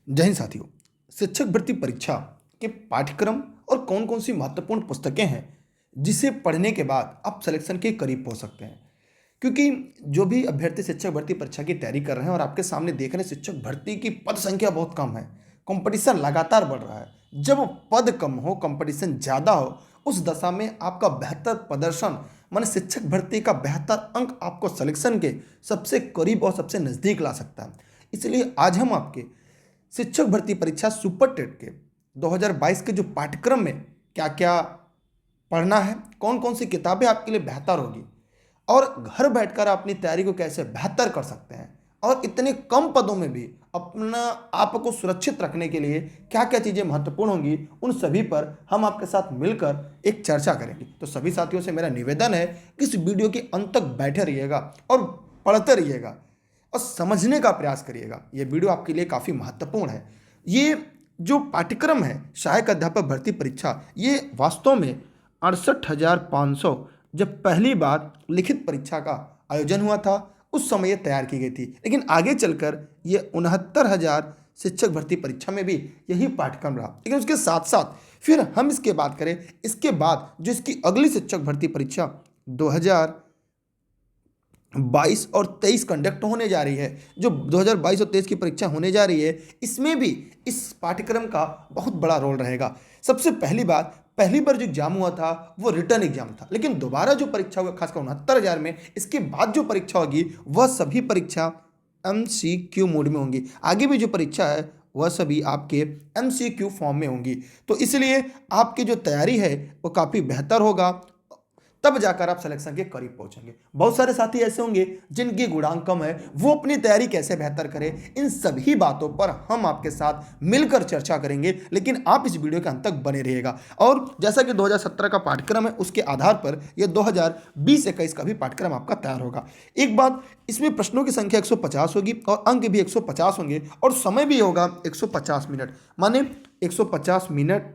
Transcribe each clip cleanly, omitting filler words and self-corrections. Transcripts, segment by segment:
जय हिंद साथियों। शिक्षक भर्ती परीक्षा के पाठ्यक्रम और कौन कौन सी महत्वपूर्ण पुस्तकें हैं जिसे पढ़ने के बाद आप सिलेक्शन के करीब पहुंच सकते हैं। क्योंकि जो भी अभ्यर्थी शिक्षक भर्ती परीक्षा की तैयारी कर रहे हैं और आपके सामने देख रहे हैं शिक्षक भर्ती की पद संख्या बहुत कम है, कंपटीशन लगातार बढ़ रहा है। जब पद कम हो, कंपटीशन ज़्यादा हो, उस दशा में आपका बेहतर प्रदर्शन माने शिक्षक भर्ती का बेहतर अंक आपको सिलेक्शन के सबसे करीब और सबसे नज़दीक ला सकता है। इसलिए आज हम आपके शिक्षक भर्ती परीक्षा सुपर टेट के 2022 के जो पाठ्यक्रम में क्या क्या पढ़ना है, कौन कौन सी किताबें आपके लिए बेहतर होगी और घर बैठकर आप अपनी तैयारी को कैसे बेहतर कर सकते हैं और इतने कम पदों में भी अपना आप को सुरक्षित रखने के लिए क्या क्या चीज़ें महत्वपूर्ण होंगी, उन सभी पर हम आपके साथ मिलकर एक चर्चा करेंगे। तो सभी साथियों से मेरा निवेदन है कि इस वीडियो के अंत तक बैठे रहिएगा और पढ़ते रहिएगा और समझने का प्रयास करिएगा। ये वीडियो आपके लिए काफ़ी महत्वपूर्ण है। ये जो पाठ्यक्रम है सहायक अध्यापक भर्ती परीक्षा, ये वास्तव में 68,500 जब पहली बार लिखित परीक्षा का आयोजन हुआ था उस समय ये तैयार की गई थी, लेकिन आगे चलकर ये 69,000 शिक्षक भर्ती परीक्षा में भी यही पाठ्यक्रम रहा। लेकिन उसके साथ साथ फिर हम इसके बात करें, इसके बाद जो इसकी अगली शिक्षक भर्ती परीक्षा 2022 और 23 कंडक्ट होने जा रही है, जो 2022 और 23 की परीक्षा होने जा रही है, इसमें भी इस पाठ्यक्रम का बहुत बड़ा रोल रहेगा। सबसे पहली बात, पहली बार जो एग्जाम हुआ था वो रिटर्न एग्जाम था, लेकिन दोबारा जो परीक्षा हुआ खासकर 69,000 में, इसके बाद जो परीक्षा होगी वह सभी परीक्षा MCQ मोड में होंगी। आगे भी जो परीक्षा है वह सभी आपके MCQ फॉर्म में होंगी। तो इसलिए आपकी जो तैयारी है वो काफ़ी बेहतर होगा, तब जाकर आप सिलेक्शन के करीब पहुंचेंगे। बहुत सारे साथी ऐसे होंगे जिनकी गुणांक कम है, वो अपनी तैयारी कैसे बेहतर करें, इन सभी बातों पर हम आपके साथ मिलकर चर्चा करेंगे। लेकिन आप इस वीडियो के अंत तक बने रहिएगा। और जैसा कि 2017 का पाठ्यक्रम है, उसके आधार पर यह 2020-21 का भी पाठ्यक्रम आपका तैयार होगा। एक बात, इसमें प्रश्नों की संख्या 150 होगी और अंक भी 150 होंगे और समय भी होगा 150 मिनट, माने 150 मिनट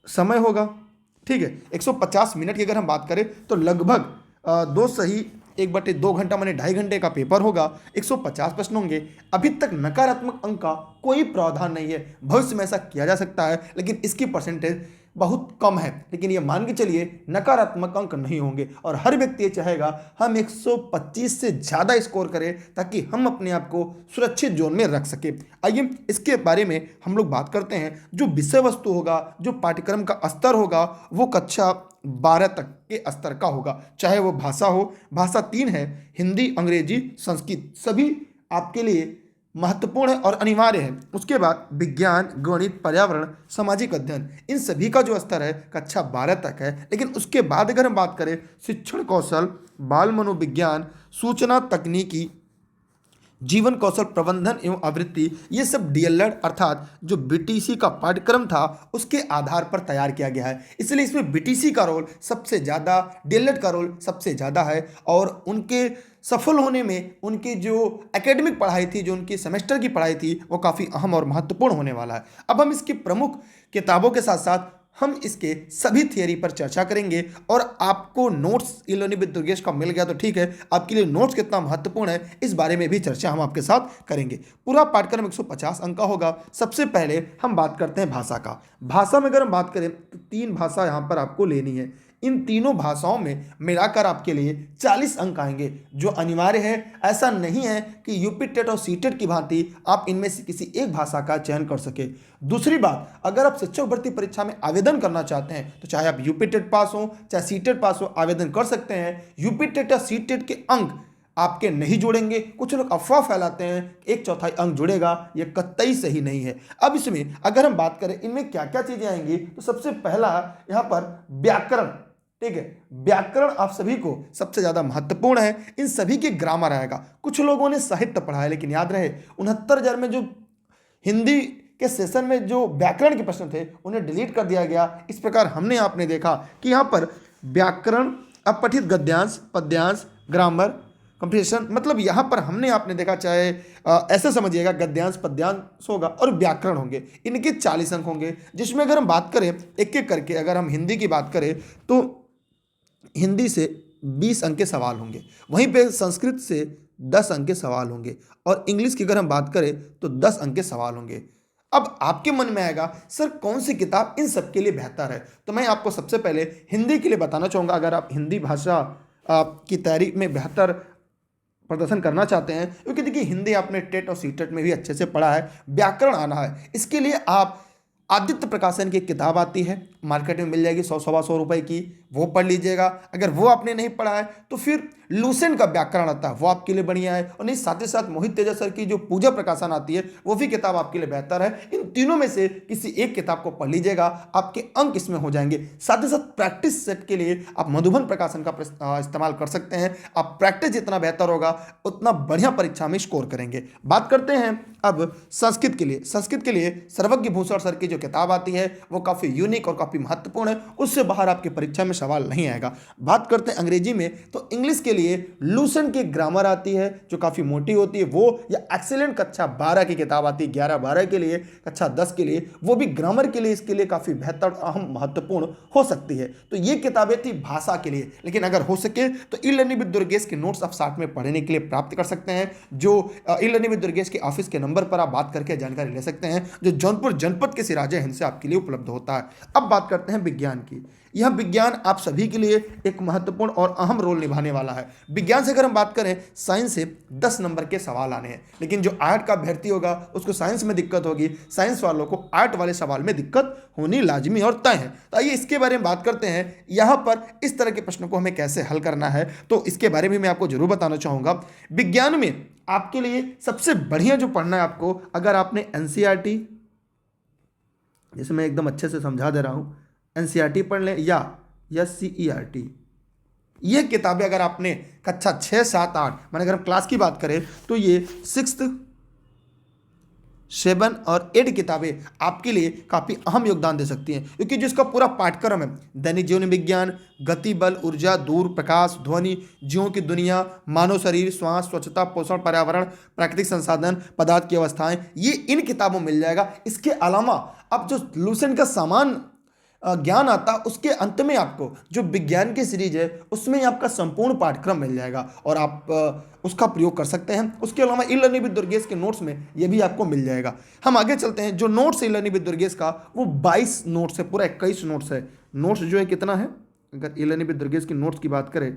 समय होगा। ठीक है, 150 मिनट की अगर हम बात करें तो लगभग 2 सही 1/2 घंटा माने 2.5 घंटे का पेपर होगा। 150 प्रश्न होंगे। अभी तक नकारात्मक अंक का कोई प्रावधान नहीं है, भविष्य में ऐसा किया जा सकता है, लेकिन इसकी परसेंटेज बहुत कम है। लेकिन ये मान के चलिए नकारात्मक अंक नहीं होंगे और हर व्यक्ति ये चाहेगा हम 125 से ज़्यादा स्कोर करें ताकि हम अपने आप को सुरक्षित जोन में रख सके। आइए इसके बारे में हम लोग बात करते हैं। जो विषय वस्तु होगा, जो पाठ्यक्रम का स्तर होगा, वो कक्षा 12 तक के स्तर का होगा। चाहे वो भाषा हो, भाषा 3 है, हिंदी, अंग्रेजी, संस्कृत, सभी आपके लिए महत्वपूर्ण है और अनिवार्य है। उसके बाद विज्ञान, गणित, पर्यावरण, सामाजिक अध्ययन, इन सभी का जो स्तर है कक्षा 12 तक है। लेकिन उसके बाद अगर हम बात करें शिक्षण कौशल, बाल मनोविज्ञान, सूचना तकनीकी, जीवन कौशल प्रबंधन एवं आवृत्ति, ये सब DLED अर्थात जो BTC का पाठ्यक्रम था उसके आधार पर तैयार किया गया है। इसलिए इसमें BTC का रोल सबसे ज़्यादा, DLED का रोल सबसे ज़्यादा है और उनके सफल होने में उनकी जो एकेडमिक पढ़ाई थी, जो उनकी सेमेस्टर की पढ़ाई थी, वो काफ़ी अहम और महत्वपूर्ण होने वाला है। अब हम इसकी प्रमुख किताबों के साथ साथ हम इसके सभी थियरी पर चर्चा करेंगे और आपको नोट्स ई-लर्निंग विद दुर्गेश का मिल गया तो ठीक है, आपके लिए नोट्स कितना महत्वपूर्ण है इस बारे में भी चर्चा हम आपके साथ करेंगे। पूरा पाठ्यक्रम 150 अंक का होगा। सबसे पहले हम बात करते हैं भाषा का। भाषा में अगर हम बात करें तो 3 भाषा यहाँ पर आपको लेनी है। इन तीनों भाषाओं में मिलाकर आपके लिए 40 अंक आएंगे, जो अनिवार्य है। ऐसा नहीं है कि यूपी टेट और सीटेट की भांति आप इनमें से किसी एक भाषा का चयन कर सके। दूसरी बात, अगर आप शिक्षक भर्ती परीक्षा में आवेदन करना चाहते हैं तो चाहे आप यूपी टेट पास हो चाहे सीटेट पास हो, आवेदन कर सकते हैं। यूपी टेट या सीटेट के अंक आपके नहीं जुड़ेंगे। कुछ लोग अफवाह फैलाते हैं 1/4 अंक जुड़ेगा, ये कतई सही नहीं है। अब इसमें अगर हम बात करें इनमें क्या क्या चीजें आएंगी, तो सबसे पहला यहाँ पर व्याकरण। ठीक है, व्याकरण आप सभी को सबसे ज्यादा महत्वपूर्ण है। इन सभी के ग्रामर आएगा। कुछ लोगों ने साहित्य पढ़ा है, लेकिन याद रहे 69,000 में जो हिंदी के सेशन में जो व्याकरण के प्रश्न थे उन्हें डिलीट कर दिया गया। इस प्रकार हमने आपने देखा कि यहाँ पर व्याकरण, अपठित गद्यांश, पद्यांश, ग्रामर, कंप्रीहेंशन, मतलब यहाँ पर हमने आपने देखा, चाहे ऐसे समझिएगा गद्यांश, पद्यांश होगा और व्याकरण होंगे। इनके 40 अंक होंगे, जिसमें अगर हम बात करें एक एक करके, अगर हम हिंदी की बात करें तो हिंदी से 20 अंक के सवाल होंगे। वहीं पे संस्कृत से 10 अंक के सवाल होंगे, और इंग्लिश की अगर हम बात करें तो 10 अंक के सवाल होंगे। अब आपके मन में आएगा सर कौन सी किताब इन सब के लिए बेहतर है, तो मैं आपको सबसे पहले हिंदी के लिए बताना चाहूँगा। अगर आप हिंदी भाषा की तैयारी में बेहतर प्रदर्शन करना चाहते हैं, क्योंकि देखिए हिंदी आपने टेट और सीटेट में भी अच्छे से पढ़ा है, व्याकरण आना है, इसके लिए आप आदित्य प्रकाशन की एक किताब आती है, मार्केट में मिल जाएगी 100-125 रुपए की, वो पढ़ लीजिएगा। अगर वो आपने नहीं पढ़ा है तो फिर लूसेंट का व्याकरण आता है, वो आपके लिए बढ़िया है। और नहीं, साथ ही साथ मोहित तेजा सर की जो पूजा प्रकाशन आती है वो भी किताब आपके लिए बेहतर है। इन तीनों में से किसी एक किताब को पढ़ लीजिएगा, आपके अंक इसमें हो जाएंगे। साथ ही साथ प्रैक्टिस सेट के लिए आप मधुबन प्रकाशन का इस्तेमाल कर सकते हैं। आप प्रैक्टिस जितना बेहतर होगा उतना बढ़िया परीक्षा में स्कोर करेंगे। बात करते हैं अब संस्कृत के लिए। संस्कृत के लिए सर्वज्ञ भूषण सर की जो किताब आती है वो काफ़ी यूनिक और काफ़ी महत्वपूर्ण है, उससे बाहर आपकी परीक्षा में सवाल नहीं आएगा। बात करते हैं अंग्रेजी में, तो इंग्लिश के लिए लूसेंट की ग्रामर आती है जो काफ़ी मोटी होती है वो, या एक्सीलेंट कक्षा 12 की किताब आती है 11-12 के लिए, कक्षा 10 के लिए, वो भी ग्रामर के लिए इसके लिए काफ़ी बेहतर अहम महत्वपूर्ण हो सकती है। तो ये किताबें थी भाषा के लिए, लेकिन अगर हो सके तो ई लर्निंग विद दुर्गेश के नोट्स आप साथ में पढ़ने के लिए प्राप्त कर सकते हैं, जो ई लर्निंग विद दुर्गेश के ऑफिस के नंबर पर आप बात करके जानकारी ले सकते हैं, जो जौनपुर जनपद के सिराजे हिंद से आपके लिए उपलब्ध होता है। अब बात करते हैं विज्ञान की। यह विज्ञान आप सभी के लिए एक महत्वपूर्ण और अहम रोल निभाने वाला है। विज्ञान से अगर हम बात करें, साइंस से 10 नंबर के सवाल आने हैं, लेकिन जो आर्ट का अभ्यर्थी होगा उसको साइंस में दिक्कत होगी, साइंस वालों को आर्ट वाले सवाल में दिक्कत होनी लाजमी और तय है। तो आइए इसके बारे में बात करते हैं, यहाँ पर इस तरह के प्रश्नों को हमें कैसे हल करना है, तो इसके बारे में मैं आपको जरूर बताना चाहूँगा। विज्ञान में आपके लिए सबसे बढ़िया जो पढ़ना है आपको, अगर आपने एनसीईआरटी, जैसे मैं एकदम अच्छे से समझा दे रहा हूँ, एनसीईआरटी पढ़ लें या सीईआरटी, ये किताबें अगर आपने कक्षा 6, 7, 8, मैंने अगर हम क्लास की बात करें तो ये 6, 7 और 8 किताबें आपके लिए काफ़ी अहम योगदान दे सकती हैं, क्योंकि जो इसका पूरा पाठ्यक्रम है, दैनिक जीवन विज्ञान, गति, बल, ऊर्जा, दूर, प्रकाश, ध्वनि, जीवों की दुनिया, मानव शरीर, श्वास, स्वच्छता, पोषण, पर्यावरण, प्राकृतिक संसाधन, पदार्थ की अवस्थाएं, ये इन किताबों में मिल जाएगा। इसके अलावा अब जो लूसेंट का सामान ज्ञान आता, उसके अंत में आपको जो विज्ञान की सीरीज है उसमें आपका संपूर्ण पाठ्यक्रम मिल जाएगा और आप उसका प्रयोग कर सकते हैं। उसके अलावा ई लर्निंग विद दुर्गेश के नोट्स में ये भी आपको मिल जाएगा। हम आगे चलते हैं। जो notes e learning with Durgesh का वो 22 नोट्स है, पूरा 21 नोट्स है। नोट्स जो है कितना है, अगर ई लर्निंग विद दुर्गेश की नोट्स की बात करें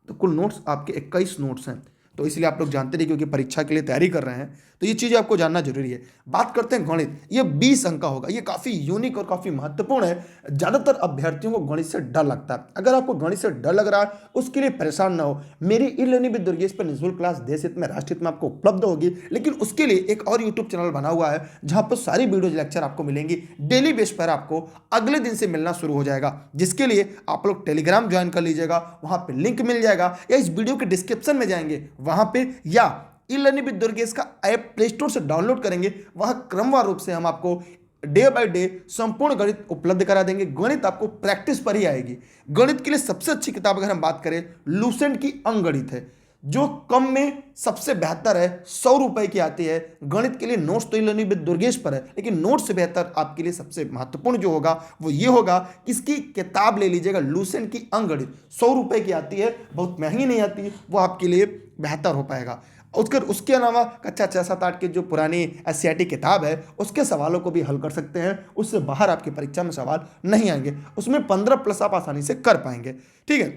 तो कुल नोट्स आपके 21 नोट्स हैं। तो इसलिए आप लोग जानते रहिए, क्योंकि परीक्षा के लिए तैयारी कर रहे हैं तो ये चीज़ें आपको जानना जरूरी है। बात करते हैं गणित, ये 20 अंक का होगा। ये काफ़ी यूनिक और काफ़ी महत्वपूर्ण है। ज़्यादातर अभ्यर्थियों को गणित से डर लगता है। अगर आपको गणित से डर लग रहा है उसके लिए परेशान ना हो, मेरी ई लर्निंग विद दुर्गेश पर निःशुल्क क्लास देश हित में, राष्ट्र हित में आपको उपलब्ध होगी। लेकिन उसके लिए एक और यूट्यूब चैनल बना हुआ है जहाँ पर सारी वीडियोज लेक्चर आपको मिलेंगी। डेली बेस पर आपको अगले दिन से मिलना शुरू हो जाएगा, जिसके लिए आप लोग टेलीग्राम ज्वाइन कर लीजिएगा, वहाँ पर लिंक मिल जाएगा, या इस वीडियो के डिस्क्रिप्शन में जाएंगे वहाँ पे, या ई लर्निंग विद दुर्गेश का ऐप प्ले स्टोर से डाउनलोड करेंगे, वहां क्रमवार रूप से हम आपको डे बाय डे संपूर्ण गणित उपलब्ध करा देंगे। गणित आपको प्रैक्टिस पर ही आएगी। गणित के लिए सबसे अच्छी किताब अगर हम बात करें, लूसेंट की अंकगणित है, जो कम में सबसे बेहतर है, 100 रुपए की आती है। गणित के लिए नोट्स तो ई लर्निंग विद दुर्गेश पर है, लेकिन नोट्स से बेहतर आपके लिए सबसे महत्वपूर्ण जो होगा वो ये होगा कि इसकी किताब ले लीजिएगा, लूसेंट की अंकगणित 100 रुपए की आती है, बहुत महंगी नहीं आती, वो आपके लिए बेहतर हो पाएगा। उसके अलावा कक्षा 6, 7, 8 की जो पुरानी एससीईआरटी किताब है उसके सवालों को भी हल कर सकते हैं, उससे बाहर आपकी परीक्षा में सवाल नहीं आएंगे, उसमें 15+ आप आसानी से कर पाएंगे। ठीक है,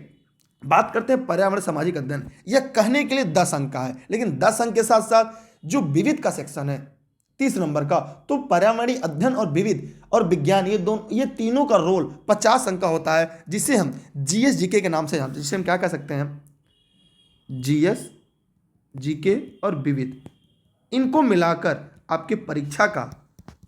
बात करते हैं पर्यावरण सामाजिक अध्ययन। यह कहने के लिए 10 अंक का है, लेकिन 10 अंक के साथ साथ जो विविध का सेक्शन है 30 नंबर का, तो पर्यावरणीय अध्ययन और विविध और विज्ञान, ये तीनों का रोल 50 अंक का होता है, जिसे हम जीएस जीके के नाम से जानते हैं। जिसे हम क्या कह सकते हैं, जीएस जीके और विविध, इनको मिलाकर आपके परीक्षा का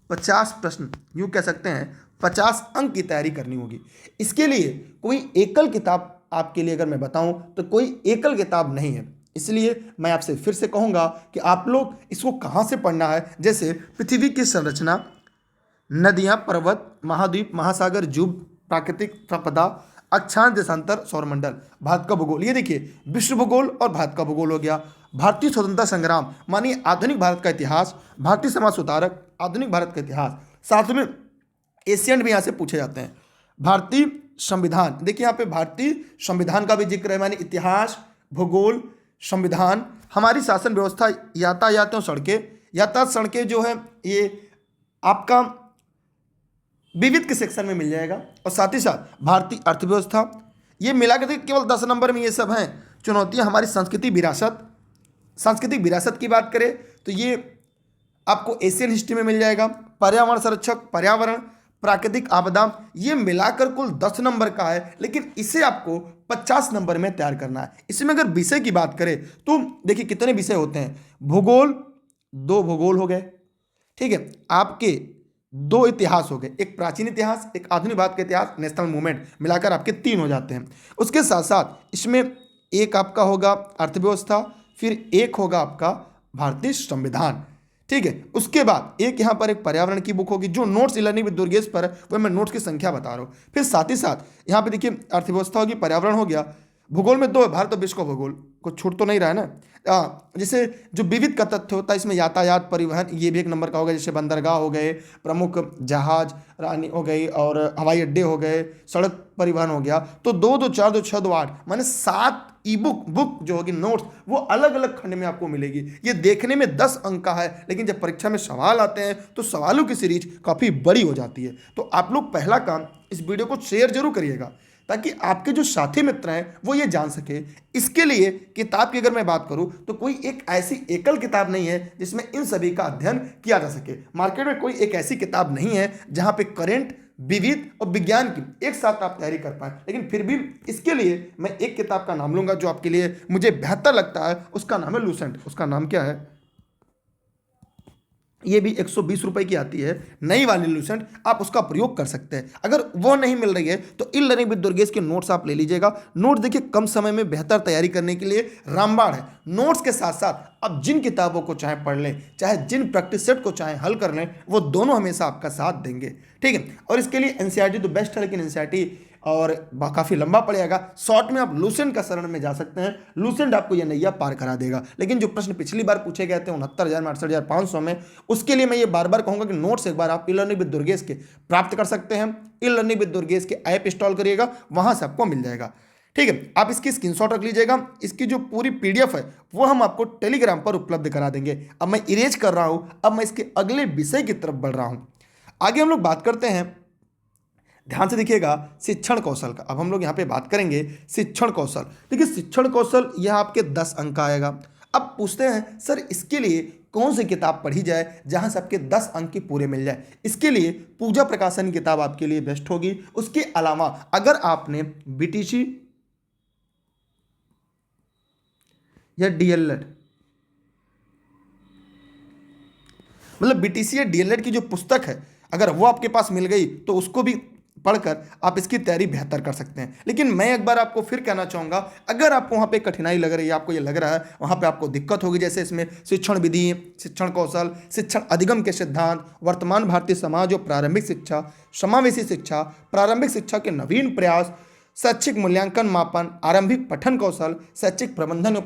50 प्रश्न, यूँ कह सकते हैं 50 अंक की तैयारी करनी होगी। इसके लिए कोई एकल किताब आपके लिए अगर मैं बताऊं तो कोई एकल किताब नहीं है, इसलिए मैं आपसे फिर से कहूँगा कि आप लोग इसको कहाँ से पढ़ना है। जैसे पृथ्वी की संरचना, नदियाँ, पर्वत, महाद्वीप, महासागर, जीव, प्राकृतिक संपदा, अक्षांश, देशांतर, सौरमंडल, भारत का भूगोल। ये देखिए विश्व भूगोल और भारत का भूगोल हो गया। भारतीय स्वतंत्रता संग्राम, मानिए आधुनिक भारत का इतिहास, भारतीय समाज सुधारक, आधुनिक भारत का इतिहास, साथ में एशियन भी यहाँ से पूछे जाते हैं। भारतीय संविधान, देखिए यहाँ पे भारतीय संविधान का भी जिक्र है, मानी इतिहास, भूगोल, संविधान, हमारी शासन व्यवस्था, यातायात और सड़कें। यातायात सड़कें जो है ये आपका विविध के सेक्शन में मिल जाएगा। और साथ ही साथ भारतीय अर्थव्यवस्था, ये मिला के केवल 10 नंबर में ये सब हैं। चुनौतियाँ, हमारी संस्कृति विरासत, सांस्कृतिक विरासत की बात करें तो ये आपको एशियन हिस्ट्री में मिल जाएगा। पर्यावरण संरक्षक, पर्यावरण, प्राकृतिक आपदा, ये मिलाकर कुल 10 नंबर का है, लेकिन इसे आपको 50 नंबर में तैयार करना है। इसमें अगर विषय की बात करें तो देखिए कितने विषय होते हैं। भूगोल, 2 भूगोल हो गए, ठीक है। आपके 2 इतिहास हो गए, एक प्राचीन इतिहास, एक आधुनिक भारत का इतिहास, नेशनल मूवमेंट, मिलाकर आपके 3 हो जाते हैं। उसके साथ साथ इसमें एक आपका होगा अर्थव्यवस्था, फिर एक होगा आपका भारतीय संविधान, ठीक है। उसके बाद एक यहाँ पर एक पर्यावरण की बुक होगी जो नोट्स लर्निंग विद दुर्गेश पर है, वह मैं नोट्स की संख्या बता रहा हूँ। फिर साथ ही साथ यहाँ पे देखिए अर्थव्यवस्था होगी, पर्यावरण हो गया, भूगोल में 2 है, भारत और विश्व का भूगोल, कुछ छूट तो नहीं रहा है ना। जैसे जो विविध का तथ्य होता है इसमें यातायात, परिवहन, ये भी एक नंबर का होगा। जैसे बंदरगाह हो गए, प्रमुख जहाज रानी हो गई, और हवाई अड्डे हो गए, सड़क परिवहन हो गया। तो 2 2 4 2 6 2 8 माने 7 ई बुक जो होगी नोट्स, वो अलग अलग खंड में आपको मिलेगी। ये देखने में 10 अंक का है, लेकिन जब परीक्षा में सवाल आते हैं तो सवालों की सीरीज काफ़ी बड़ी हो जाती है। तो आप लोग पहला काम, इस वीडियो को शेयर जरूर करिएगा ताकि आपके जो साथी मित्र हैं वो ये जान सके। इसके लिए किताब की अगर मैं बात करूं तो कोई एक ऐसी एकल किताब नहीं है जिसमें इन सभी का अध्ययन किया जा सके। मार्केट में कोई एक ऐसी किताब नहीं है जहां पे करंट, विविध और विज्ञान की एक साथ आप तैयारी कर पाए। लेकिन फिर भी इसके लिए मैं एक किताब का नाम लूंगा जो आपके लिए मुझे बेहतर लगता है, उसका नाम है लूसेंट। उसका नाम क्या है, ये भी 120 रुपए की आती है, नई वाली लूसेंट, आप उसका प्रयोग कर सकते हैं। अगर वो नहीं मिल रही है तो ई लर्निंग विद दुर्गेश के नोट्स आप ले लीजिएगा। नोट्स देखिए कम समय में बेहतर तैयारी करने के लिए रामबाण है। नोट्स के साथ साथ आप जिन किताबों को चाहे पढ़ लें, चाहे जिन प्रैक्टिस सेट को चाहे हल कर लें, वो दोनों हमेशा आपका साथ देंगे, ठीक है। और इसके लिए एनसीईआरटी तो बेस्ट है, लेकिन एनसीईआरटी और काफ़ी लंबा पड़ेगा। शॉर्ट में आप लूसेंट का शरण में जा सकते हैं, लूसेंट आपको यह नैया पार करा देगा। लेकिन जो प्रश्न पिछली बार पूछे गए थे 69,000 में 68,500 में, उसके लिए मैं ये बार बार कहूँगा कि नोट्स एक बार आप ई लर्निंग विद दुर्गेश के प्राप्त कर सकते हैं। ई लर्निंग विद दुर्गेश के ऐप इंस्टॉल करिएगा, वहाँ से आपको मिल जाएगा, ठीक है। आप इसकी स्क्रीनशॉट रख लीजिएगा। इसकी जो पूरी पीडीएफ है वो हम आपको टेलीग्राम पर उपलब्ध करा देंगे। अब मैं इरेज कर रहा हूँ, अब मैं इसके अगले विषय की तरफ बढ़ रहा हूँ। आगे हम लोग बात करते हैं, ध्यान से देखिएगा, शिक्षण कौशल का। अब हम लोग यहाँ पे बात करेंगे शिक्षण कौशल। देखिए शिक्षण कौशल यह आपके 10 अंक का आएगा। अब पूछते हैं सर इसके लिए कौन सी किताब पढ़ी जाए जहाँ से आपके 10 अंक के पूरे मिल जाए। इसके लिए पूजा प्रकाशन की किताब आपके लिए बेस्ट होगी। उसके अलावा अगर आपने बीटीसी या डीएलएड, मतलब बीटीसी या डीएलएड की जो पुस्तक है, अगर वो आपके पास मिल गई तो उसको भी पढ़कर आप इसकी तैयारी बेहतर कर सकते हैं। लेकिन मैं एक बार आपको फिर कहना चाहूँगा, अगर आपको वहाँ पे कठिनाई लग रही है, आपको ये लग रहा है वहाँ पे आपको दिक्कत होगी, जैसे इसमें शिक्षण विधि, शिक्षण कौशल, शिक्षण अधिगम के सिद्धांत, वर्तमान भारतीय समाज और प्रारंभिक शिक्षा, समावेशी शिक्षा, प्रारंभिक शिक्षा के नवीन प्रयास, शैक्षिक मूल्यांकन मापन, आरंभिक पठन कौशल, शैक्षिक प्रबंधन और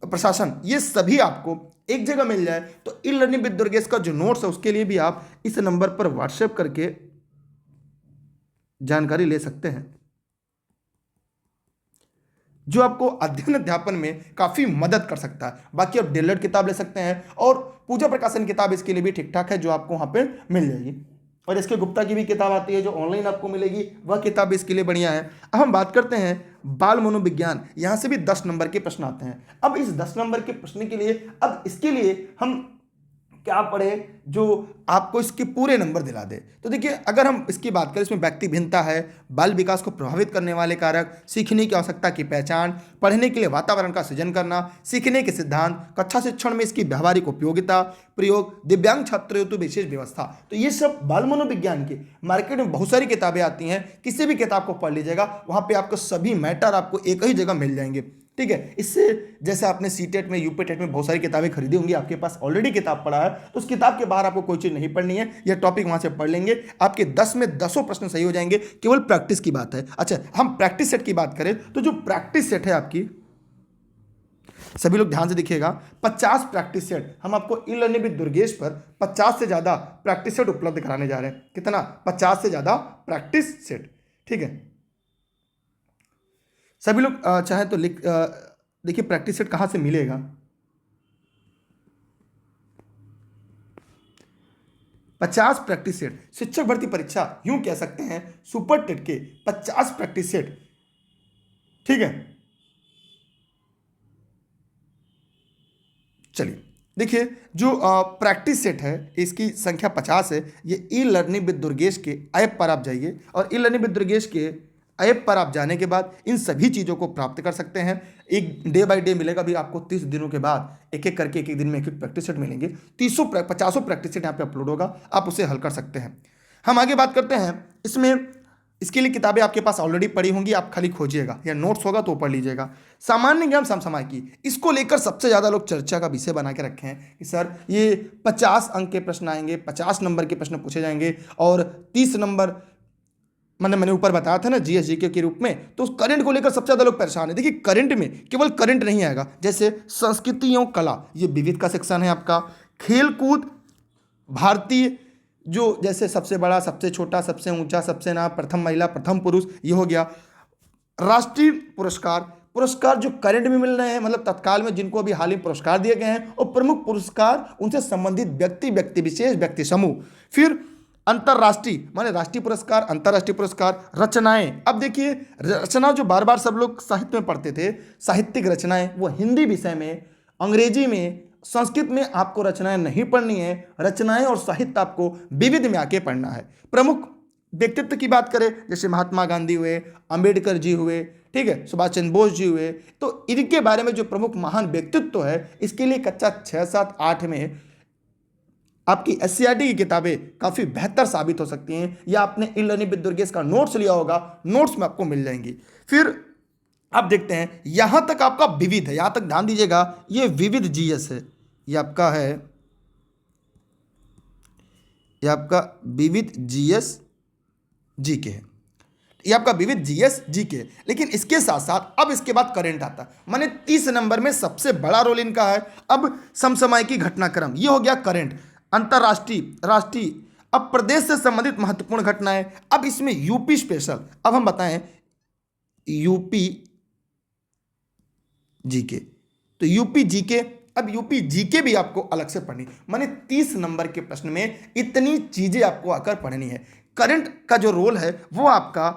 प्रशासन, ये सभी आपको एक जगह मिल जाए तो ई लर्निंग विद दुर्गेश का जो नोट्स है उसके लिए भी आप इस नंबर पर व्हाट्सएप करके जानकारी ले सकते हैं, जो आपको अध्ययन अध्यापन में काफी मदद कर सकता है। बाकी आप डीएलएड किताब ले सकते हैं और पूजा प्रकाशन किताब इसके लिए भी ठीक ठाक है, जो आपको वहां पे मिल जाएगी। और इसके गुप्ता की भी किताब आती है जो ऑनलाइन आपको मिलेगी, वह किताब इसके लिए बढ़िया है। अब हम बात करते हैं बाल मनोविज्ञान। यहां से भी 10 नंबर के प्रश्न आते हैं। अब इस 10 नंबर के प्रश्न के लिए, अब इसके लिए हम क्या पढ़े जो आपको इसके पूरे नंबर दिला दे। तो देखिए अगर हम इसकी बात करें, इसमें व्यक्ति भिन्नता है, बाल विकास को प्रभावित करने वाले कारक, सीखने की आवश्यकता की पहचान, पढ़ने के लिए वातावरण का सृजन करना, सीखने के सिद्धांत, कक्षा शिक्षण में इसकी व्यावहारिक उपयोगिता, प्रयोग, दिव्यांग छात्रों हेतु विशेष व्यवस्था। तो ये सब बाल मनोविज्ञान की मार्केट में बहुत सारी किताबें आती हैं, किसी भी किताब को पढ़ लीजिएगा, वहाँ पे आपको सभी मैटर आपको एक ही जगह मिल जाएंगे, ठीक है। इससे जैसे आपने सीटेट में, यूपीटेट में बहुत सारी किताबें खरीदी होंगी, आपके पास ऑलरेडी किताब पढ़ा है, तो उस किताब के बाहर आपको कोई चीज़ नहीं पढ़नी है, यह टॉपिक वहां से पढ़ लेंगे, आपके 10 में 10 प्रश्न सही हो जाएंगे। केवल प्रैक्टिस की बात है। अच्छा, हम प्रैक्टिस सेट की बात करें तो जो प्रैक्टिस सेट है आपकी, सभी लोग ध्यान से देखिएगा, 50 प्रैक्टिस सेट हम आपको ई लर्निंग विद दुर्गेश पर 50 से ज्यादा प्रैक्टिस सेट उपलब्ध कराने जा रहे हैं। कितना? 50 से ज्यादा प्रैक्टिस सेट, ठीक है। सभी लोग चाहे तो देखिए प्रैक्टिस सेट कहाँ से मिलेगा। 50 प्रैक्टिस सेट, शिक्षक भर्ती परीक्षा यूं कह सकते हैं सुपर टेट के 50 प्रैक्टिस सेट, ठीक है। चलिए देखिए जो प्रैक्टिस सेट है इसकी संख्या 50 है। ये ई लर्निंग विद दुर्गेश के ऐप पर आप जाइए और ई लर्निंग विद दुर्गेश के ऐप पर आप जाने के बाद इन सभी चीज़ों को प्राप्त कर सकते हैं। एक डे बाय डे मिलेगा भी आपको, 30 दिनों के बाद एक एक करके एक एक दिन में एक एक प्रैक्टिस सेट मिलेंगे। 50 प्रैक्टिस सेट यहाँ पे अपलोड होगा, आप उसे हल कर सकते हैं। हम आगे बात करते हैं इसमें। इसके लिए किताबें आपके पास ऑलरेडी पड़ी होंगी, आप खाली खोजिएगा या नोट्स होगा तो पढ़ लीजिएगा। सामान्य ज्ञान समसामयिकी, इसको लेकर सबसे ज़्यादा लोग चर्चा का विषय बना के रखे हैं कि सर ये 50 अंक के प्रश्न आएंगे, 50 नंबर के प्रश्न पूछे जाएंगे और 30 नंबर, मैंने ऊपर बताया था ना जीएस जीके के रूप में। तो उस करंट को लेकर सबसे ज़्यादा लोग परेशान है। देखिए करंट में केवल करंट नहीं आएगा, जैसे संस्कृति एवं कला, ये विविध का सेक्शन है आपका। खेल कूद, भारतीय जो जैसे सबसे बड़ा, सबसे छोटा, सबसे ऊंचा, सबसे ना, प्रथम महिला, प्रथम पुरुष, ये हो गया। राष्ट्रीय पुरस्कार, पुरस्कार जो करंट में मिल रहे हैं, मतलब तत्काल में जिनको अभी हाल ही पुरस्कार दिए गए हैं, और प्रमुख पुरस्कार उनसे संबंधित व्यक्ति, व्यक्ति विशेष, व्यक्ति समूह। फिर अंतरराष्ट्रीय माने राष्ट्रीय पुरस्कार, अंतरराष्ट्रीय पुरस्कार। रचनाएं, अब देखिए रचना जो बार बार सब लोग साहित्य में पढ़ते थे, साहित्यिक रचनाएं, वो हिंदी विषय में, अंग्रेजी में, संस्कृत में आपको रचनाएं नहीं पढ़नी है। रचनाएं और साहित्य आपको विविध में आके पढ़ना है। प्रमुख व्यक्तित्व की बात करें, जैसे महात्मा गांधी हुए, अंबेडकर जी हुए, ठीक है, सुभाष चंद्र बोस जी हुए, तो इनके बारे में जो प्रमुख महान व्यक्तित्व है, इसके लिए कक्षा 6, 7, 8 में आपकी एससीईआरटी की किताबें काफ़ी बेहतर साबित हो सकती हैं, या आपने ई लर्निंग विद दुर्गेश का नोट्स लिया होगा, नोट्स में आपको मिल जाएंगी। फिर आप देखते हैं यहां तक आपका विविध है, यहां तक ध्यान दीजिएगा, ये विविध जीएस है, ये आपका है, ये आपका विविध जीएस जीके है, ये आपका विविध जीएस जीके। लेकिन इसके साथ साथ अब इसके बाद करंट आता है, माने 30 नंबर में सबसे बड़ा रोल इनका है। अब समसामयिकी घटनाक्रम, ये हो गया करंट। अंतरराष्ट्रीय, राष्ट्रीय, अब प्रदेश से संबंधित महत्वपूर्ण घटनाएं, अब इसमें यूपी स्पेशल। अब हम बताएं यूपी जीके, तो यूपी जीके, अब यूपी जीके भी आपको अलग से पढ़नी, माने 30 नंबर के प्रश्न में इतनी चीजें आपको आकर पढ़नी है। करंट का जो रोल है वो आपका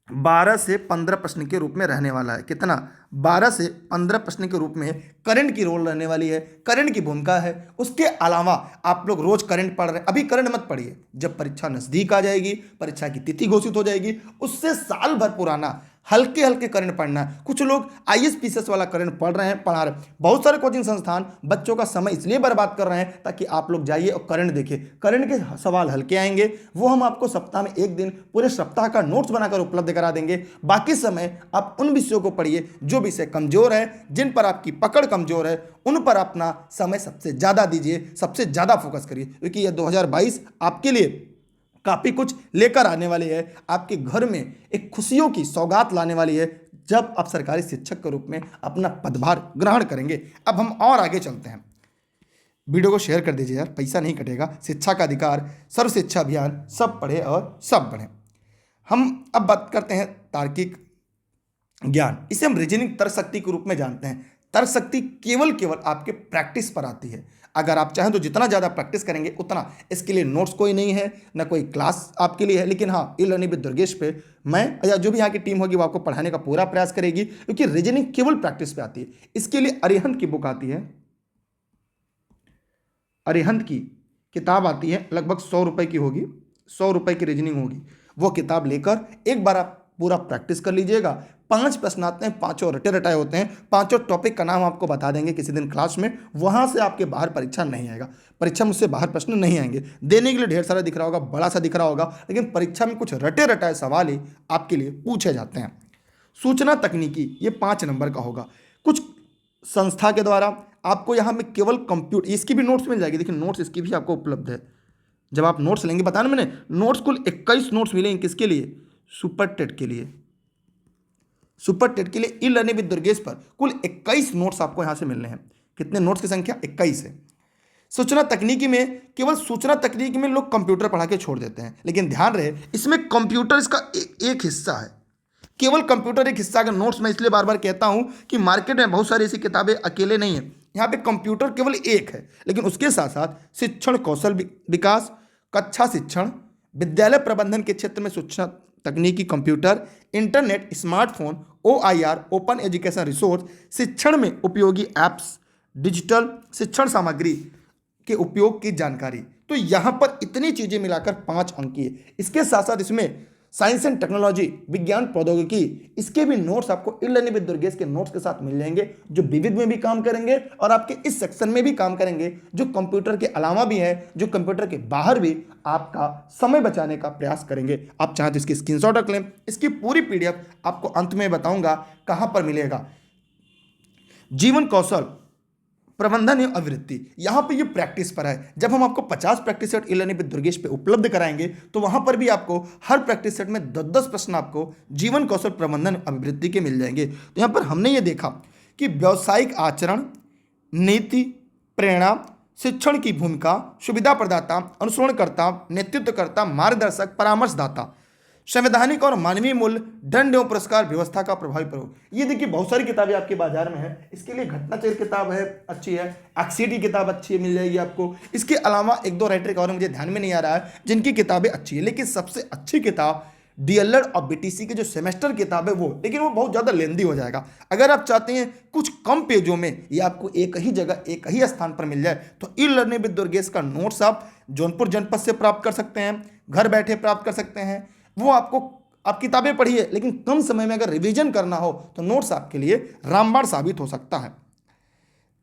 12 से 15 प्रश्न के रूप में रहने वाला है। कितना? 12 से 15 प्रश्न के रूप में करंट की रोल रहने वाली है, करंट की भूमिका है। उसके अलावा आप लोग रोज करंट पढ़ रहे हैं, अभी करंट मत पढ़िए, जब परीक्षा नजदीक आ जाएगी, परीक्षा की तिथि घोषित हो जाएगी, उससे साल भर पुराना हल्के हल्के करंट पढ़ना है। कुछ लोग आईएएस पीसीएस वाला करंट पढ़ रहे हैं, पढ़ा रहे हैं। बहुत सारे कोचिंग संस्थान बच्चों का समय इसलिए बर्बाद कर रहे हैं ताकि आप लोग जाइए और करंट देखिए। करंट के सवाल हल्के आएंगे, वो हम आपको सप्ताह में एक दिन पूरे सप्ताह का नोट्स बनाकर उपलब्ध करा देंगे। बाकी समय आप उन विषयों को पढ़िए जो विषय कमजोर है, जिन पर आपकी पकड़ कमजोर है, उन पर अपना समय सबसे ज़्यादा दीजिए, सबसे ज़्यादा फोकस करिए, क्योंकि यह 2022 आपके लिए काफ़ी कुछ लेकर आने वाली है। आपके घर में एक खुशियों की सौगात लाने वाली है जब आप सरकारी शिक्षक के रूप में अपना पदभार ग्रहण करेंगे। अब हम और आगे चलते हैं। वीडियो को शेयर कर दीजिए यार, पैसा नहीं कटेगा। शिक्षा का अधिकार, सर्व शिक्षा अभियान, सब पढ़े और सब बढ़े। हम अब बात करते हैं तार्किक ज्ञान। इसे हम रीजनिंग तर्क शक्ति के रूप में जानते हैं। तर्क शक्ति केवल आपके प्रैक्टिस पर आती है। अगर आप चाहें तो जितना ज़्यादा प्रैक्टिस करेंगे उतना। इसके लिए नोट्स कोई नहीं है, ना कोई क्लास आपके लिए है, लेकिन हाँ, ई लर्निंग विद दुर्गेश पे मैं या जो भी यहाँ की टीम होगी वो आपको पढ़ाने का पूरा प्रयास करेगी, क्योंकि रीजनिंग केवल प्रैक्टिस पे आती है। इसके लिए अरिहंत की बुक आती है, अरिहंत की किताब आती है, लगभग 100 रुपये की होगी, 100 रुपये की रीजनिंग होगी। वो किताब लेकर एक बार आप पूरा प्रैक्टिस कर लीजिएगा। 5 प्रश्न आते हैं, 5 रटे रटाए होते हैं। 5 टॉपिक का नाम आपको बता देंगे किसी दिन क्लास में, वहां से आपके बाहर परीक्षा नहीं आएगा। परीक्षा मुझसे बाहर प्रश्न नहीं आएंगे। देने के लिए ढेर सारा दिख रहा होगा, बड़ा सा दिख रहा होगा, लेकिन परीक्षा में कुछ रटे रटाए सवाल ही आपके लिए पूछे जाते हैं। सूचना तकनीकी, ये 5 नंबर का होगा। कुछ संस्था के द्वारा आपको यहाँ में केवल कंप्यूटर, इसकी भी नोट्स मिल जाएगी। देखिए नोट्स इसकी भी आपको उपलब्ध है। जब आप नोट्स लेंगे, बताना मैंने, नोट्स कुल 21 नोट्स मिलेंगे। किसके लिए? सुपर टेट के लिए। सुपर टेट के लिए ई लर्निंग विद दुर्गेश पर कुल 21 नोट्स आपको यहां से मिलने हैं। कितने नोट्स की संख्या? 21 है। सूचना तकनीकी में, केवल सूचना तकनीकी में लोग कंप्यूटर पढ़ा के छोड़ देते हैं, लेकिन ध्यान रहे इसमें कंप्यूटर इसका एक हिस्सा है। केवल कंप्यूटर एक हिस्सा का नोट्स, मैं इसलिए बार बार कहता हूं कि मार्केट में बहुत सारी ऐसी किताबें अकेले नहीं है, यहाँ पे कंप्यूटर केवल एक है, लेकिन उसके साथ साथ शिक्षण कौशल विकास, कक्षा शिक्षण, विद्यालय प्रबंधन के क्षेत्र में सूचना तकनीकी, computer, internet, smartphone, OIR open education resource, शिक्षण में उपयोगी ऐप्स, डिजिटल शिक्षण सामग्री के उपयोग की जानकारी। तो यहाँ पर इतनी चीजें मिलाकर 5 अंक की है। इसके साथ साथ इसमें साइंस एंड टेक्नोलॉजी, विज्ञान प्रौद्योगिकी, इसके भी नोट्स आपको ई लर्निंग विद दुर्गेश के नोट्स के साथ मिल जाएंगे, जो विविध में भी काम करेंगे और आपके इस सेक्शन में भी काम करेंगे, जो कंप्यूटर के अलावा भी है, जो कंप्यूटर के बाहर भी आपका समय बचाने का प्रयास करेंगे। आप चाहें तो इसकी स्क्रीनशॉट रख लें। इसकी पूरी PDF आपको अंत में बताऊंगा कहां पर मिलेगा। जीवन कौशल प्रबंधन एवं अभिवृद्धि, यहाँ पे ये प्रैक्टिस पर है। जब हम आपको 50 practice set e learning with Durgesh पे उपलब्ध कराएंगे तो वहाँ पर भी आपको हर प्रैक्टिस सेट में 10-10 प्रश्न आपको जीवन कौशल प्रबंधन अभिवृद्धि के मिल जाएंगे। तो यहाँ पर हमने ये देखा कि व्यावसायिक आचरण, नीति, प्रेरणा, शिक्षण की भूमिका, सुविधा प्रदाता, अनुसरणकर्ता, नेतृत्वकर्ता, मार्गदर्शक, परामर्शदाता, संवैधानिक और मानवीय मूल्य, दंड एवं पुरस्कार व्यवस्था का प्रभावी प्रयोग। ये देखिए बहुत सारी किताबें आपके बाजार में है। इसके लिए घटनाचर्य किताब है, अच्छी है, एक्सीटी किताब अच्छी है, मिल जाएगी आपको। इसके अलावा 1-2 राइटर और मुझे ध्यान में नहीं आ रहा है जिनकी किताबें अच्छी है, लेकिन सबसे अच्छी किताब DLED और BTC के जो सेमेस्टर किताब है वो, लेकिन वो बहुत ज़्यादा लेंदी हो जाएगा। अगर आप चाहते हैं कुछ कम पेजों में ये आपको एक ही जगह एक ही स्थान पर मिल जाए तो ई लर्निंग विद दुर्गेश का नोट्स आप जौनपुर जनपद से प्राप्त कर सकते हैं, घर बैठे प्राप्त कर सकते हैं। वो आपको, आप किताबें पढ़िए लेकिन कम समय में अगर रिवीजन करना हो तो नोट्स आपके लिए रामबाण साबित हो सकता है।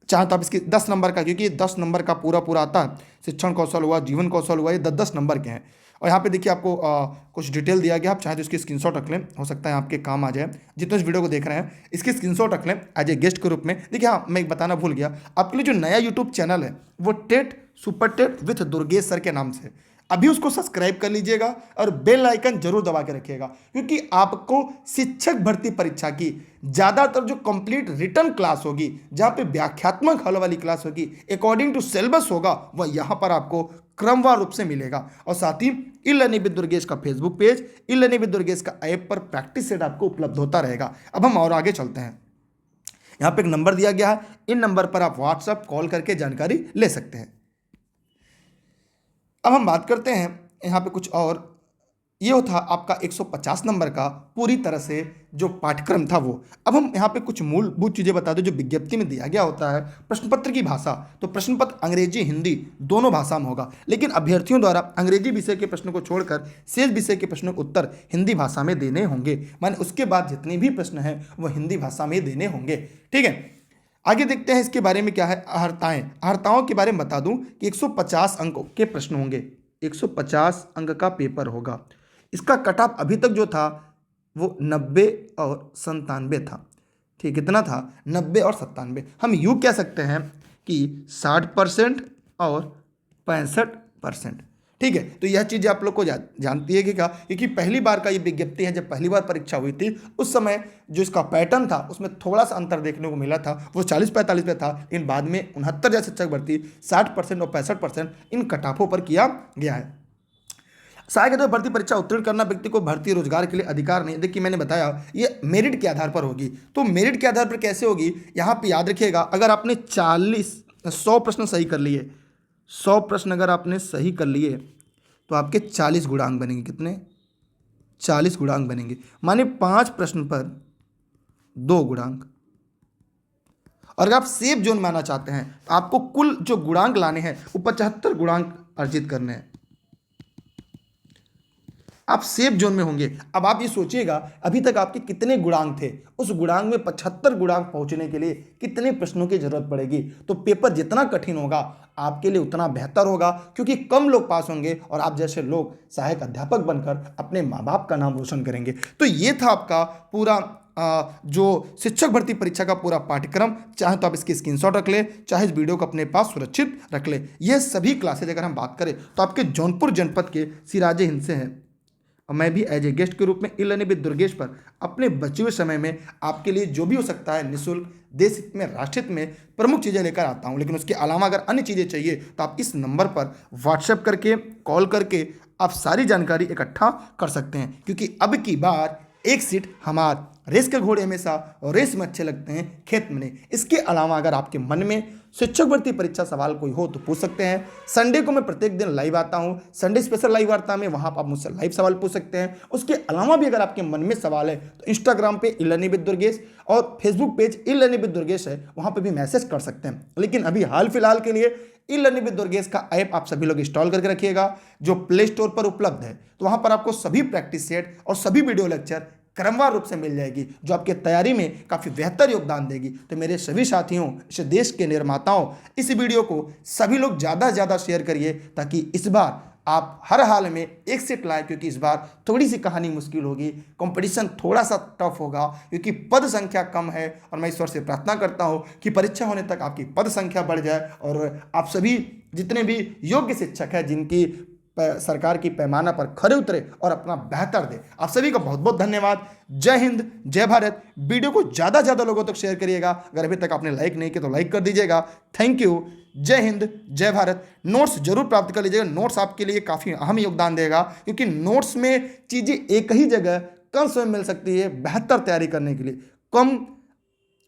चाहे तो आप इसकी 10 नंबर का, क्योंकि 10 नंबर का पूरा आता है, शिक्षण कौशल हुआ, जीवन कौशल हुआ, ये 10-10 नंबर के हैं। और यहाँ पे देखिए आपको कुछ डिटेल दिया गया, आप चाहे तो इसकी स्क्रीनशॉट रख लें, हो सकता है आपके काम आ जाए। जितने इस वीडियो को देख रहे हैं इसकी स्क्रीनशॉट रख लें एज ए गेस्ट के रूप में। देखिए हाँ, मैं एक बताना भूल गया, आपके लिए जो नया यूट्यूब चैनल है वो TET super TET with Durgesh sir के नाम से, अभी उसको सब्सक्राइब कर लीजिएगा और बेल आइकन जरूर दबा के रखिएगा, क्योंकि आपको शिक्षक भर्ती परीक्षा की ज़्यादातर जो कंप्लीट रिटर्न क्लास होगी, जहाँ पे व्याख्यात्मक हल वाली क्लास होगी, अकॉर्डिंग टू सिलेबस होगा, वह यहाँ पर आपको क्रमवार रूप से मिलेगा। और साथ ही ई लर्निंग विद दुर्गेश का Facebook page, e learning with Durgesh का ऐप पर प्रैक्टिस सेट आपको उपलब्ध होता रहेगा। अब हम और आगे चलते हैं। यहाँ पे एक नंबर दिया गया है, इन नंबर पर आप व्हाट्सएप कॉल करके जानकारी ले सकते हैं। अब हम बात करते हैं यहाँ पे कुछ और। ये था आपका 150 नंबर का पूरी तरह से जो पाठ्यक्रम था वो। अब हम यहाँ पे कुछ मूलभूत चीज़ें बता दें जो विज्ञप्ति में दिया गया होता है। प्रश्न पत्र की भाषा, तो प्रश्न पत्र अंग्रेजी हिंदी दोनों भाषा में होगा, लेकिन अभ्यर्थियों द्वारा अंग्रेजी विषय के प्रश्नों को छोड़कर शेष विषय के प्रश्नों के उत्तर हिंदी भाषा में देने होंगे। माने उसके बाद जितने भी प्रश्न हैं वो हिंदी भाषा में देने होंगे। ठीक है, आगे देखते हैं इसके बारे में क्या है। अहर्ताएं, अहर्ताओं के बारे में बता दूं कि 150 अंकों के प्रश्न होंगे, 150 अंक का पेपर होगा। इसका कट ऑफ अभी तक जो था वो 90 और 97 था। ठीक, कितना था? 90 और 97। हम यूँ कह सकते हैं कि 60% और 65%। ठीक है, तो यह चीज़ आप लोग को जानती है कि क्या, क्योंकि पहली बार का ये विज्ञप्ति है, जब पहली बार परीक्षा हुई थी उस समय जो इसका पैटर्न था उसमें थोड़ा सा अंतर देखने को मिला था, वो 40-45 पे था, लेकिन बाद में 69 जैसे शिक्षक भर्ती 60% और 65% इन कटाफों पर किया गया है। सहायक भर्ती परीक्षा उत्तीर्ण करना व्यक्ति को भर्ती रोजगार के लिए अधिकार नहीं। देखिए मैंने बताया ये मेरिट के आधार पर होगी, तो मेरिट के आधार पर कैसे होगी यहाँ पे याद रखिएगा। अगर आपने 100 प्रश्न सही कर लिए, 100 प्रश्न अगर आपने सही कर लिए तो आपके 40 गुणांक बनेंगे। कितने? 40 गुणांक बनेंगे, माने 5 प्रश्न पर 2 गुणांक। और अगर आप सेफ जोन में आना चाहते हैं तो आपको कुल जो गुणांक लाने हैं वो 75 गुणांक अर्जित करने हैं, आप सेफ जोन में होंगे। अब आप ये सोचिएगा अभी तक आपके कितने गुणांक थे, उस गुणांक में 75 गुणांक पहुंचने के लिए कितने प्रश्नों की जरूरत पड़ेगी। तो पेपर जितना कठिन होगा आपके लिए उतना बेहतर होगा, क्योंकि कम लोग पास होंगे और आप जैसे लोग सहायक अध्यापक बनकर अपने माँ बाप का नाम रोशन करेंगे। तो ये था आपका पूरा जो शिक्षक भर्ती परीक्षा का पूरा पाठ्यक्रम। चाहे तो आप इसकी स्क्रीनशॉट रख ले, चाहे इस वीडियो को अपने पास सुरक्षित रख ले। यह सभी क्लासेज अगर हम बात करें तो आपके जौनपुर जनपद के सिराजे हिंद से हैं, और मैं भी एज ए गेस्ट के रूप में ई लर्निंग विद दुर्गेश पर अपने बचे हुए समय में आपके लिए जो भी हो सकता है निःशुल्क, देश हित में, राष्ट्र हित में प्रमुख चीज़ें लेकर आता हूं। लेकिन उसके अलावा अगर अन्य चीज़ें चाहिए तो आप इस नंबर पर व्हाट्सएप करके, कॉल करके आप सारी जानकारी इकट्ठा कर सकते हैं, क्योंकि अब की बार एक सीट हमार। रेस के घोड़े हमेशा रेस में अच्छे लगते हैं, खेत में नहीं। इसके अलावा अगर आपके मन में शिक्षक भर्ती परीक्षा सवाल कोई हो तो पूछ सकते हैं। संडे को मैं प्रत्येक दिन लाइव आता हूं, संडे स्पेशल लाइव वार्ता में, वहां पर आप मुझसे लाइव सवाल पूछ सकते हैं। उसके अलावा भी अगर आपके मन में सवाल है तो इंस्टाग्राम पे ई-लर्निंग विद दुर्गेश और Facebook page e learning with Durgesh है, वहां पर भी मैसेज कर सकते हैं। लेकिन अभी हाल फिलहाल के लिए ई-लर्निंग विद दुर्गेश का ऐप आप सभी लोग इंस्टॉल करके रखिएगा, जो प्ले स्टोर पर उपलब्ध है। तो वहां पर आपको सभी प्रैक्टिस सेट और सभी वीडियो लेक्चर क्रमवार रूप से मिल जाएगी, जो आपके तैयारी में काफ़ी बेहतर योगदान देगी। तो मेरे सभी साथियों, इस देश के निर्माताओं, इस वीडियो को सभी लोग ज़्यादा से ज़्यादा शेयर करिए, ताकि इस बार आप हर हाल में एक सीट लाएं, क्योंकि इस बार थोड़ी सी कहानी मुश्किल होगी, कंपटीशन थोड़ा सा टफ होगा, क्योंकि पद संख्या कम है। और मैं ईश्वर से प्रार्थना करता हूँ कि परीक्षा होने तक आपकी पद संख्या बढ़ जाए और आप सभी जितने भी योग्य शिक्षक हैं, जिनकी सरकार की पैमाना पर खरे उतरे और अपना बेहतर दे, आप सभी का बहुत बहुत धन्यवाद। जय हिंद, जय भारत। वीडियो को ज़्यादा से ज़्यादा लोगों तक शेयर करिएगा। अगर अभी तक आपने लाइक नहीं किया तो लाइक कर दीजिएगा। Thank you. जय हिंद, जय भारत। नोट्स जरूर प्राप्त कर लीजिएगा। नोट्स आपके लिए काफ़ी अहम योगदान देगा, क्योंकि नोट्स में चीज़ें एक ही जगह कम समय मिल सकती है बेहतर तैयारी करने के लिए। कम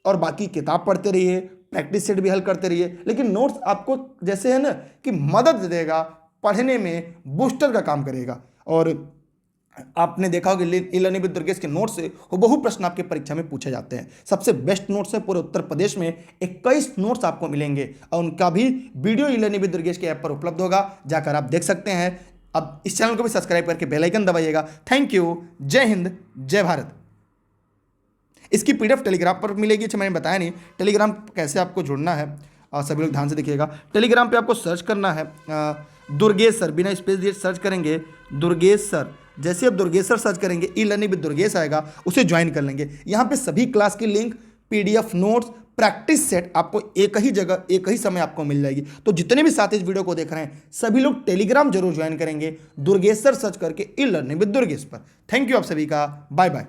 और बाकी किताब पढ़ते रहिए, प्रैक्टिस सेट भी हल करते रहिए, लेकिन नोट्स आपको जैसे है ना कि मदद देगा, पढ़ने में बूस्टर का काम करेगा। और आपने देखा होगा ई-लर्निंग विद दुर्गेश के नोट्स से हुबहू प्रश्न आपके परीक्षा में पूछे जाते हैं। सबसे बेस्ट नोट्स है पूरे उत्तर प्रदेश में, 21 नोट्स आपको मिलेंगे और उनका भी वीडियो ई-लर्निंग विद दुर्गेश के ऐप पर उपलब्ध होगा, जाकर आप देख सकते हैं। अब इस चैनल को भी सब्सक्राइब करके बेल आइकन दबाइएगा। Thank you. जय हिंद, जय भारत। इसकी पीडीएफ टेलीग्राम पर मिलेगी। अच्छा, मैंने बताया नहीं टेलीग्राम कैसे आपको जुड़ना है, सभी लोग ध्यान से देखिएगा। टेलीग्राम पे आपको सर्च करना है दुर्गेश सर, बिना स्पेस दिए सर्च करेंगे दुर्गेश सर। जैसे आप दुर्गेश सर सर्च करेंगे, ई-लर्निंग विद दुर्गेश आएगा, उसे ज्वाइन कर लेंगे। यहाँ पे सभी क्लास की link, PDF notes, practice set आपको एक ही जगह एक ही समय आपको मिल जाएगी। तो जितने भी साथी इस वीडियो को देख रहे हैं, सभी लोग टेलीग्राम जरूर ज्वाइन करेंगे, दुर्गेश सर सर्च करके ई-लर्निंग विद दुर्गेश पर। थैंक यू आप सभी का, बाय बाय।